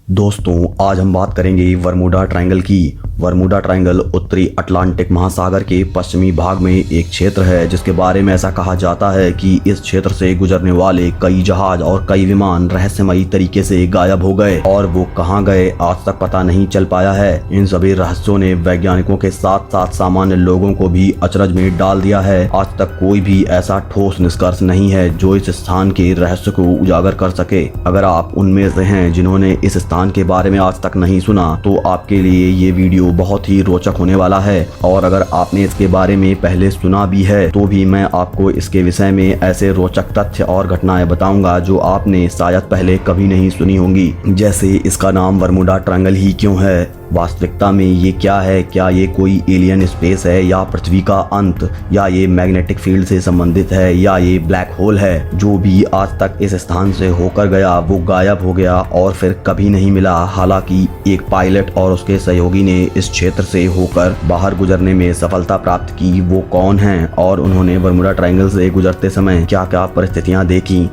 दोस्तों, आज हम बात करेंगे वर्मुडा ट्रायंगल की। वर्मुडा ट्रायंगल उत्तरी अटलांटिक महासागर के पश्चिमी भाग में एक क्षेत्र है जिसके बारे में ऐसा कहा जाता है कि इस क्षेत्र से गुजरने वाले कई जहाज और कई विमान रहस्यमयी तरीके से गायब हो गए और वो कहां गए आज तक पता नहीं चल पाया है। इन सभी रहस्यों ने वैज्ञानिकों के साथ साथ सामान्य लोगों को भी अचरज में डाल दिया है। आज तक कोई भी ऐसा ठोस निष्कर्ष नहीं है जो इस स्थान के रहस्य को उजागर कर सके। अगर आप उनमें से हैं जिन्होंने इस स्थान के बारे में आज तक नहीं सुना तो आपके लिए ये वीडियो बहुत ही रोचक होने वाला है। और अगर आपने इसके बारे में पहले सुना भी है तो भी मैं आपको इसके विषय में ऐसे रोचक तथ्य और घटनाएं बताऊंगा जो आपने शायद पहले कभी नहीं सुनी होंगी। जैसे इसका नाम वर्मुडा ट्रायंगल ही क्यों है, वास्तविकता में ये क्या है, क्या ये कोई एलियन स्पेस है या पृथ्वी का अंत, या ये मैग्नेटिक फील्ड से संबंधित है, या ये ब्लैक होल है। जो भी आज तक इस स्थान से होकर गया वो गायब हो गया और फिर कभी नहीं मिला। हालांकि एक पायलट और उसके सहयोगी ने इस क्षेत्र से होकर बाहर गुजरने में सफलता प्राप्त की। वो कौन हैं और उन्होंने वर्मुडा ट्रायंगल से गुजरते समय क्या क्या परिस्थितियां देखी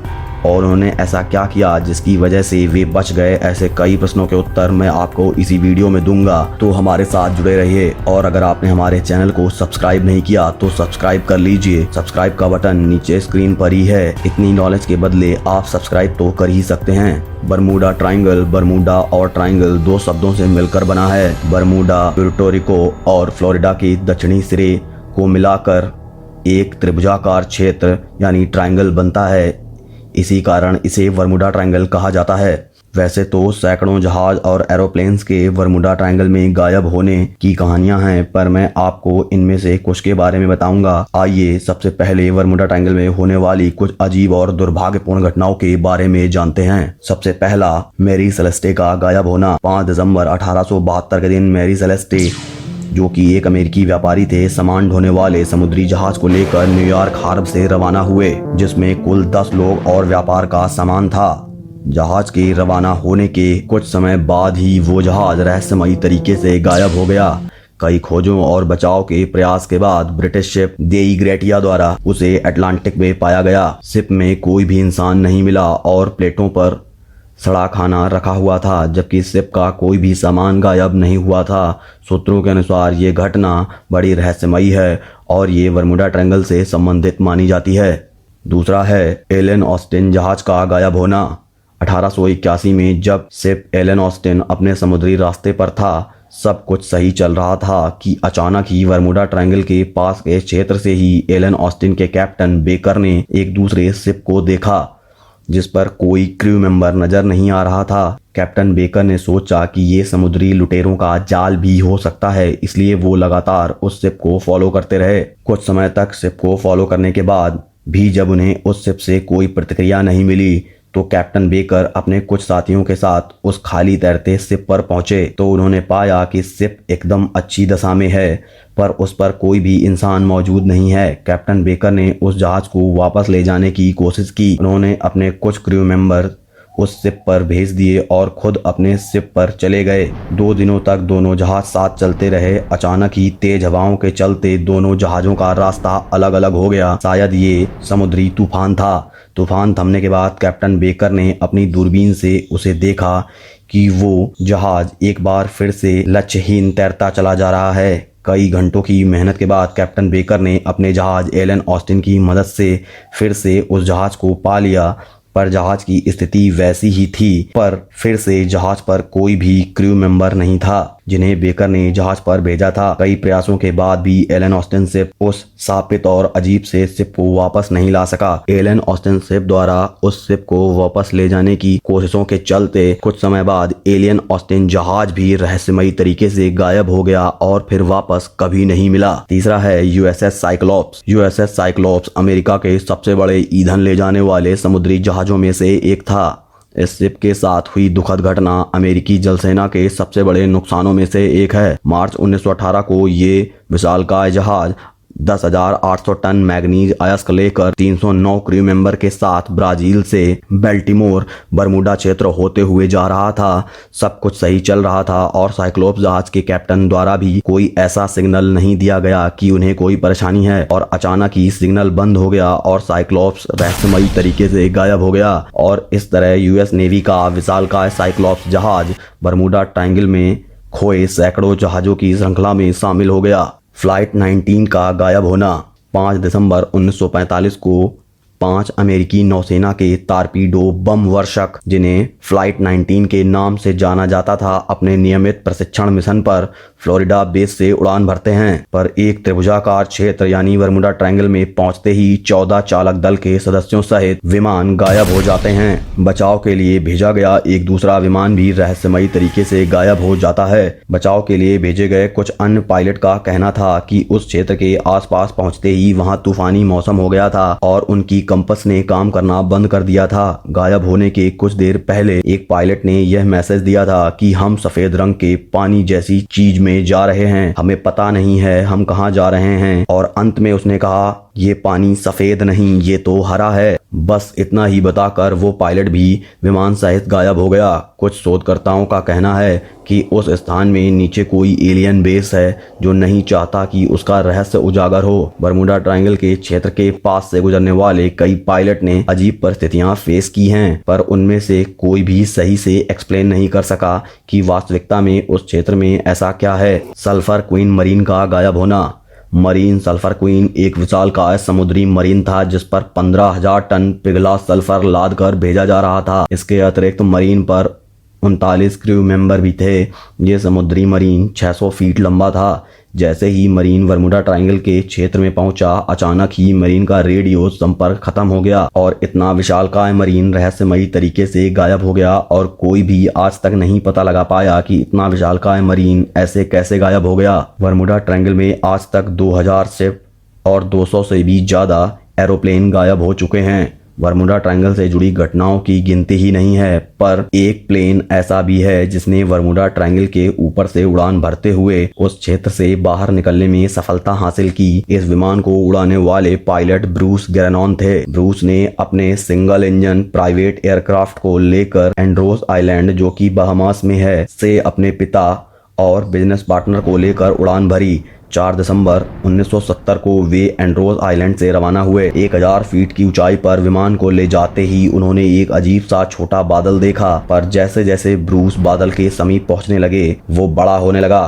और उन्होंने ऐसा क्या किया जिसकी वजह से वे बच गए, ऐसे कई प्रश्नों के उत्तर मैं आपको इसी वीडियो में दूंगा। तो हमारे साथ जुड़े रहिए। और अगर आपने हमारे चैनल को सब्सक्राइब नहीं किया तो सब्सक्राइब कर लीजिए। सब्सक्राइब का बटन नीचे स्क्रीन पर ही है। इतनी नॉलेज के बदले आप सब्सक्राइब तो कर ही सकते हैं। बरमूडा ट्रायंगल, बरमूडा और ट्रायंगल दो शब्दों से मिलकर बना है। बरमूडा प्यूर्टो रिको और फ्लोरिडा के दक्षिणी सिरे को मिलाकर एक त्रिभुजाकार क्षेत्र यानी ट्रायंगल बनता है। इसी कारण इसे वर्मुडा ट्रायंगल कहा जाता है। वैसे तो सैकड़ों जहाज और एरोप्लेन्स के वर्मुडा ट्रायंगल में गायब होने की कहानियां हैं, पर मैं आपको इनमें से कुछ के बारे में बताऊंगा। आइए सबसे पहले वर्मुडा ट्रायंगल में होने वाली कुछ अजीब और दुर्भाग्यपूर्ण घटनाओं के बारे में जानते हैं। सबसे पहला, मैरी सेलेस्टे का गायब होना। 5 दिसंबर 1872 के दिन मैरी सेलेस्टे, जो कि एक अमेरिकी व्यापारी थे, सामान ढोने वाले समुद्री जहाज को लेकर न्यूयॉर्क हार्बर से रवाना हुए जिसमें कुल 10 लोग और व्यापार का सामान था। जहाज के रवाना होने के कुछ समय बाद ही वो जहाज रहस्यमयी तरीके से गायब हो गया। कई खोजों और बचाव के प्रयास के बाद ब्रिटिश शिप देई ग्रेटिया द्वारा उसे अटलांटिक में पाया गया। शिप में कोई भी इंसान नहीं मिला और प्लेटों पर सड़ा खाना रखा हुआ था, जबकि शिप का कोई भी सामान गायब नहीं हुआ था। सूत्रों के अनुसार ये घटना बड़ी रहस्यमयी है और ये वर्मुडा ट्रायंगल से संबंधित मानी जाती है। दूसरा है एलन ऑस्टिन जहाज का गायब होना। 1881 में जब शिप एलन ऑस्टिन अपने समुद्री रास्ते पर था, सब कुछ सही चल रहा था कि अचानक ही वर्मुडा ट्रायंगल के पास के क्षेत्र से ही एलन ऑस्टिन के कैप्टन बेकर ने एक दूसरे शिप को देखा जिस पर कोई क्रू मेंबर नजर नहीं आ रहा था। कैप्टन बेकर ने सोचा कि ये समुद्री लुटेरों का जाल भी हो सकता है, इसलिए वो लगातार उस शिप को फॉलो करते रहे। कुछ समय तक शिप को फॉलो करने के बाद भी जब उन्हें उस शिप से कोई प्रतिक्रिया नहीं मिली तो कैप्टन बेकर अपने कुछ साथियों के साथ उस खाली तैरते शिप पर पहुंचे तो उन्होंने पाया कि शिप एकदम अच्छी दशा में है पर उस पर कोई भी इंसान मौजूद नहीं है। कैप्टन बेकर ने उस जहाज को वापस ले जाने की कोशिश की। उन्होंने अपने कुछ क्रू मेंबर उस शिप पर भेज दिए और खुद अपने शिप पर चले गए। 2 दिनों तक दोनों जहाज साथ चलते रहे। अचानक ही तेज हवाओं के चलते दोनों जहाजों का रास्ता अलग अलग हो गया। शायद ये समुद्री तूफान था। तूफान थमने के बाद कैप्टन बेकर ने अपनी दूरबीन से उसे देखा कि वो जहाज एक बार फिर से लक्ष्यहीन तैरता चला जा रहा है। कई घंटों की मेहनत के बाद कैप्टन बेकर ने अपने जहाज एलन ऑस्टिन की मदद से फिर से उस जहाज को पा लिया, पर जहाज की स्थिति वैसी ही थी। पर फिर से जहाज पर कोई भी क्रू मेंबर नहीं था जिन्हें बेकर ने जहाज पर भेजा था। कई प्रयासों के बाद भी एलन ऑस्टिन शिप उस शापित और अजीब से शिप को वापस नहीं ला सका। एलन ऑस्टिन शिप द्वारा उस शिप को वापस ले जाने की कोशिशों के चलते कुछ समय बाद एलियन ऑस्टिन जहाज भी रहस्यमयी तरीके से गायब हो गया और फिर वापस कभी नहीं मिला। तीसरा है USS cyclops. USS cyclops America के सबसे बड़े ईंधन ले जाने वाले समुद्री जहाजों में से एक था। इस शिप के साथ हुई दुखद घटना अमेरिकी जलसेना के सबसे बड़े नुकसानों में से एक है। मार्च 1918 को ये विशालकाय जहाज 10,800 टन मैग्नीज अयस्क लेकर 309 क्रू मेंबर के साथ ब्राजील से बेल्टिमोर बरमूडा क्षेत्र होते हुए जा रहा था। सब कुछ सही चल रहा था और साइक्लोप्स जहाज के कैप्टन द्वारा भी कोई ऐसा सिग्नल नहीं दिया गया कि उन्हें कोई परेशानी है, और अचानक ही सिग्नल बंद हो गया और साइक्लोप्स रहस्यमयी तरीके से गायब हो गया। और इस तरह यूएस नेवी का विशालकाय साइक्लोप्स जहाज बरमूडा ट्रायंगल में खोए सैकड़ों जहाजों की श्रृंखला में शामिल हो गया। फ्लाइट 19 का गायब होना। 5 दिसंबर 1945 को 5 अमेरिकी नौसेना के तारपीडो बम वर्षक, जिन्हें फ्लाइट 19 के नाम से जाना जाता था, अपने नियमित प्रशिक्षण मिशन पर फ्लोरिडा बेस से उड़ान भरते हैं। पर एक त्रिभुजाकार क्षेत्र यानी बरमूडा ट्रायंगल में पहुंचते ही 14 चालक दल के सदस्यों सहित विमान गायब हो जाते हैं। बचाव के लिए भेजा गया एक दूसरा विमान भी रहस्यमयी तरीके से गायब हो जाता है। बचाव के लिए भेजे गए कुछ अन्य पायलट का कहना था कि उस क्षेत्र के आसपास पहुंचते ही वहां तूफानी मौसम हो गया था और उनकी कंपस ने काम करना बंद कर दिया था। गायब होने के कुछ देर पहले एक पायलट ने यह मैसेज दिया था कि हम सफेद रंग के पानी जैसी चीज में जा रहे हैं, हमें पता नहीं है हम कहां जा रहे हैं। और अंत में उसने कहा, ये पानी सफेद नहीं, ये तो हरा है। बस इतना ही बताकर वो पायलट भी विमान सहित गायब हो गया। कुछ शोधकर्ताओं का कहना है कि उस स्थान में नीचे कोई एलियन बेस है जो नहीं चाहता कि उसका रहस्य उजागर हो। बरमूडा ट्रायंगल के क्षेत्र के पास से गुजरने वाले कई पायलट ने अजीब परिस्थितियां फेस की हैं, पर उनमें से कोई भी सही से एक्सप्लेन नहीं कर सका कि वास्तविकता में उस क्षेत्र में ऐसा क्या है। सल्फर क्वीन मरीन का गायब होना। मरीन सल्फर क्वीन एक विशालकाय समुद्री मरीन था जिस पर 15,000 टन पिघला सल्फर लाद कर भेजा जा रहा था। इसके अतिरिक्त मरीन पर 39 क्रू मेंबर भी थे। ये समुद्री मरीन 600 फीट लंबा था। जैसे ही मरीन बरमूडा ट्रायंगल के क्षेत्र में पहुंचा, अचानक ही मरीन का रेडियो संपर्क खत्म हो गया और इतना विशालकाय मरीन रहस्यमयी तरीके से गायब हो गया और कोई भी आज तक नहीं पता लगा पाया कि इतना विशालकाय मरीन ऐसे कैसे गायब हो गया। बरमूडा ट्रायंगल में आज तक 2000 शिप और 200 से भी ज्यादा एरोप्लेन गायब हो चुके हैं। बरमूडा ट्रायंगल से जुड़ी घटनाओं की गिनती ही नहीं है, पर एक प्लेन ऐसा भी है जिसने बरमूडा ट्रायंगल के ऊपर से उड़ान भरते हुए उस क्षेत्र से बाहर निकलने में सफलता हासिल की। इस विमान को उड़ाने वाले पायलट ब्रूस ग्रेनॉन थे। ब्रूस ने अपने सिंगल इंजन प्राइवेट एयरक्राफ्ट को लेकर एंड्रोस आइलैंड, जो कि बहामास में है, से अपने पिता और बिजनेस पार्टनर को लेकर उड़ान भरी। 4 दिसंबर 1970 को वे एंड्रोस आइलैंड से रवाना हुए। 1000 फीट की ऊंचाई पर विमान को ले जाते ही उन्होंने एक अजीब सा छोटा बादल देखा, पर जैसे जैसे ब्रूस बादल के समीप पहुंचने लगे वो बड़ा होने लगा।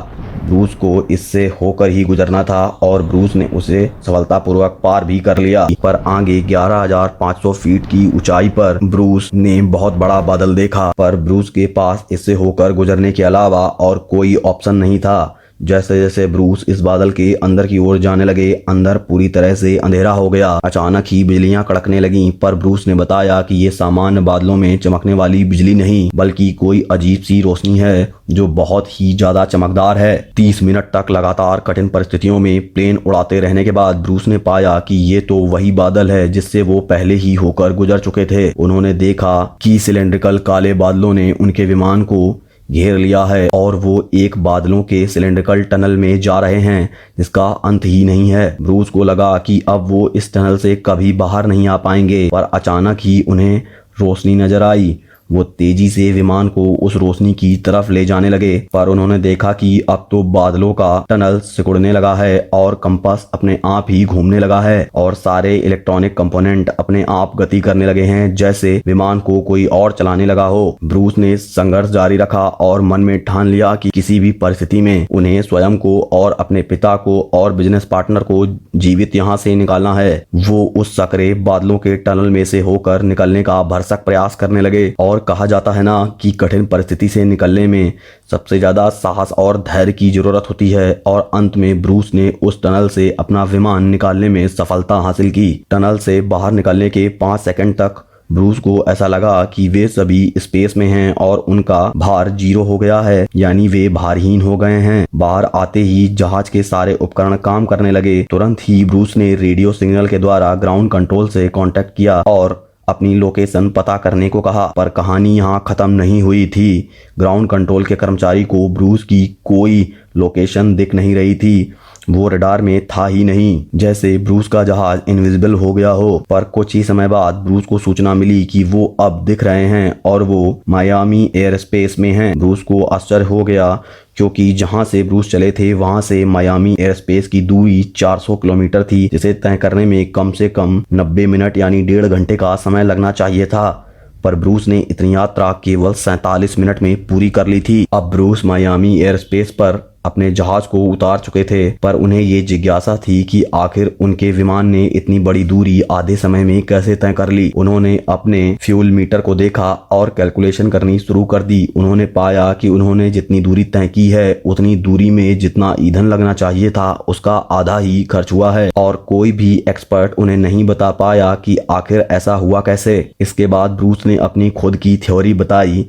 ब्रूस को इससे होकर ही गुजरना था और ब्रूस ने उसे सफलतापूर्वक पार भी कर लिया। पर आगे 11,500 फीट की ऊंचाई पर ब्रूस ने बहुत बड़ा बादल देखा, पर ब्रूस के पास इससे होकर गुजरने के अलावा और कोई ऑप्शन नहीं था। जैसे जैसे ब्रूस इस बादल के अंदर की ओर जाने लगे, अंदर पूरी तरह से अंधेरा हो गया। अचानक ही बिजलियां कड़कने लगीं, पर ब्रूस ने बताया कि ये सामान्य बादलों में चमकने वाली बिजली नहीं, बल्कि कोई अजीब सी रोशनी है जो बहुत ही ज्यादा चमकदार है। 30 मिनट तक लगातार कठिन परिस्थितियों में प्लेन उड़ाते रहने के बाद ब्रूस ने पाया कि ये तो वही बादल है जिससे वो पहले ही होकर गुजर चुके थे। उन्होंने देखा कि सिलेंड्रिकल काले बादलों ने उनके विमान को घेर लिया है और वो एक बादलों के सिलेंड्रिकल टनल में जा रहे हैं जिसका अंत ही नहीं है। ब्रूस को लगा कि अब वो इस टनल से कभी बाहर नहीं आ पाएंगे, पर अचानक ही उन्हें रोशनी नजर आई। वो तेजी से विमान को उस रोशनी की तरफ ले जाने लगे, पर उन्होंने देखा कि अब तो बादलों का टनल सिकुड़ने लगा है और कंपास अपने आप ही घूमने लगा है और सारे इलेक्ट्रॉनिक कंपोनेंट अपने आप गति करने लगे हैं, जैसे विमान को कोई और चलाने लगा हो। ब्रूस ने संघर्ष जारी रखा और मन में ठान लिया कि किसी भी परिस्थिति में उन्हें स्वयं को और अपने पिता को और बिजनेस पार्टनर को जीवित यहाँ से निकालना है। वो उस सकरे बादलों के टनल में से होकर निकलने का भरसक प्रयास करने लगे। और कहा जाता है ना कि कठिन परिस्थिति से निकलने में सबसे ज्यादा साहस और धैर्य की जरूरत होती है, और अंत में ब्रूस ने उस टनल से अपना विमान निकालने में सफलता हासिल की। टनल से बाहर निकलने के 5 सेकंड तक ब्रूस को ऐसा लगा कि वे सभी स्पेस में हैं और उनका भार 0 हो गया है, यानी वे भारहीन हो गए हैं। बाहर आते ही जहाज के सारे उपकरण काम करने लगे। तुरंत ही ब्रूस ने रेडियो सिग्नल के द्वारा ग्राउंड कंट्रोल से कांटेक्ट किया और अपनी लोकेशन पता करने को कहा, पर कहानी यहाँ खत्म नहीं हुई थी। ग्राउंड कंट्रोल के कर्मचारी को ब्रूस की कोई लोकेशन दिख नहीं रही थी। वो रडार में था ही नहीं, जैसे ब्रूस का जहाज इनविजिबल हो गया हो। पर कुछ ही समय बाद ब्रूस को सूचना मिली कि वो अब दिख रहे हैं और वो मायामी एयर स्पेस में हैं। ब्रूस को आश्चर्य हो गया क्योंकि जहां से ब्रूस चले थे वहां से मायामी एयर स्पेस की दूरी 400 किलोमीटर थी, जिसे तय करने में कम से कम 90 मिनट यानी 1.5 घंटे का समय लगना चाहिए था। पर ब्रूस ने इतनी यात्रा केवल 47 मिनट में पूरी कर ली थी। अब ब्रूस मायामी एयर स्पेस पर अपने जहाज को उतार चुके थे, पर उन्हें ये जिज्ञासा थी कि आखिर उनके विमान ने इतनी बड़ी दूरी आधे समय में कैसे तय कर ली। उन्होंने अपने फ्यूल मीटर को देखा और कैलकुलेशन करनी शुरू कर दी। उन्होंने पाया कि उन्होंने जितनी दूरी तय की है उतनी दूरी में जितना ईंधन लगना चाहिए था उसका आधा ही खर्च हुआ है, और कोई भी एक्सपर्ट उन्हें नहीं बता पाया कि आखिर ऐसा हुआ कैसे। इसके बाद ब्रूस ने अपनी खुद की थ्योरी बताई।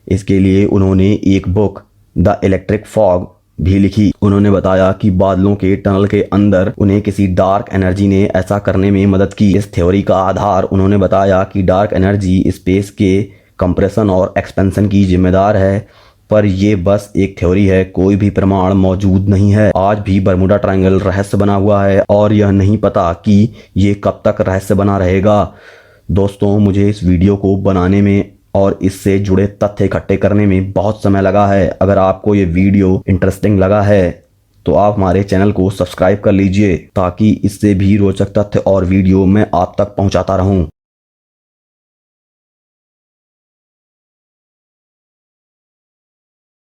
इसके लिए उन्होंने एक बुक द इलेक्ट्रिक फॉग भी लिखी। उन्होंने बताया कि बादलों के टनल के अंदर उन्हें किसी डार्क एनर्जी ने ऐसा करने में मदद की। इस थ्योरी का आधार उन्होंने बताया कि डार्क एनर्जी स्पेस के कंप्रेशन और एक्सपेंशन की जिम्मेदार है, पर यह बस एक थ्योरी है, कोई भी प्रमाण मौजूद नहीं है। आज भी बरमूडा ट्रायंगल रहस्य बना हुआ है और यह नहीं पता कि ये कब तक रहस्य बना रहेगा। दोस्तों, मुझे इस वीडियो को बनाने में और इससे जुड़े तथ्य इकट्ठे करने में बहुत समय लगा है। अगर आपको ये वीडियो इंटरेस्टिंग लगा है तो आप हमारे चैनल को सब्सक्राइब कर लीजिए, ताकि इससे भी रोचक तथ्य और वीडियो मैं आप तक पहुंचाता रहूं।